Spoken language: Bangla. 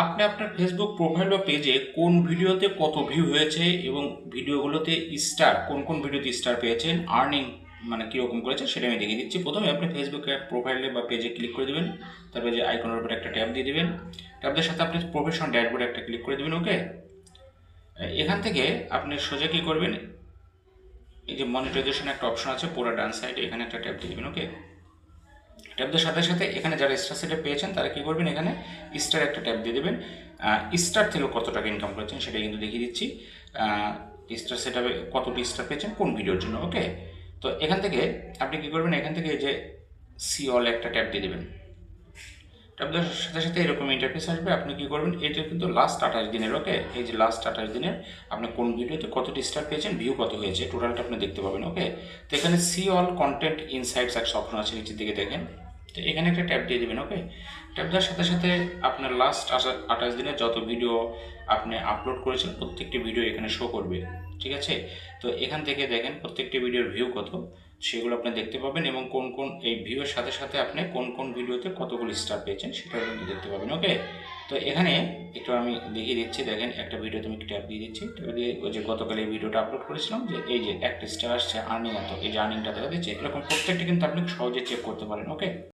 আপনি আপনার ফেসবুক প্রোফাইল বা পেজে কোন ভিডিওতে কত ভিউ হয়েছে এবং ভিডিওগুলোতে স্টার কোন কোন ভিডিওতে স্টার পেয়েছেন, আর্নিং মানে কীরকম করেছে সেটা আমি দেখিয়ে দিচ্ছি। প্রথমে আপনি ফেসবুকে প্রোফাইলে বা পেজে ক্লিক করে দেবেন, তারপরে যে আইকনের উপরে একটা ট্যাব দিয়ে দেবেন, ট্যাবদের সাথে আপনি প্রফেশন ড্যাশবোর্ডে একটা ক্লিক করে দেবেন। ওকে, এখান থেকে আপনি সোজা কী করবেন, এই যে মনিটাইজেশন একটা অপশন আছে পুরো ডান সাইডে, এখানে একটা ট্যাব দিয়ে দেবেন। ওকে, ট্যাবদের সাথে সাথে এখানে যারা স্টার সেটে পেয়েছেন তারা কী করবেন, এখানে স্টার একটা ট্যাব দিয়ে দেবেন। স্টার থেকেও কত টাকা ইনকাম করেছেন সেটা কিন্তু দেখিয়ে দিচ্ছি। স্টার সেটআপে কতটি স্টার পেয়েছেন কোন ভিডিওর জন্য। ওকে, তো এখান থেকে আপনি কী করবেন, এখান থেকে এই যে সি অল একটা ট্যাব দিয়ে দেবেন। ট্যাবদের সাথে সাথে এরকম ইন্টারফেস আসবে। আপনি কী করবেন, এটা কিন্তু লাস্ট 28 দিনের। ওকে, এই যে লাস্ট 28 দিনের আপনি কোন ভিডিওতে কতটি স্টার পেয়েছেন, ভিউ কত হয়েছে, টোটালটা আপনি দেখতে পাবেন। ওকে, তো এখানে সি অল কন্টেন্ট ইনসাইটস একটা অপশন আছে, নিচের দিকে দেখেন। তো এখানে একটা ট্যাব দিয়ে দেবেন। ওকে, ট্যাব দেওয়ার সাথে সাথে আপনার লাস্ট 28 দিনের যত ভিডিও আপনি আপলোড করেছেন প্রত্যেকটি ভিডিও এখানে শো করবে। ঠিক আছে, তো এখান থেকে দেখেন প্রত্যেকটি ভিডিওর ভিউ কত সেগুলো আপনি দেখতে পাবেন, এবং কোন কোন এই ভিউয়ের সাথে সাথে আপনি কোন কোন ভিডিওতে কতগুলো স্টার পেয়েছেন সেটাও কিন্তু দেখতে পাবেন। ওকে, তো এখানে একটু আমি দেখিয়ে দিচ্ছি। দেখেন একটা ভিডিওতে আমি ট্যাব দিয়ে দিচ্ছি, ট্যাব দিয়ে ওই যে গতকাল এই ভিডিওটা আপলোড করেছিলাম, যে এই যে একটা স্টার আসছে, আর্নিং এত, এই যে আর্নিংটা দেখা দিচ্ছে, এরকম প্রত্যেকটা কিন্তু আপনি সহজে চেক করতে পারেন। ওকে।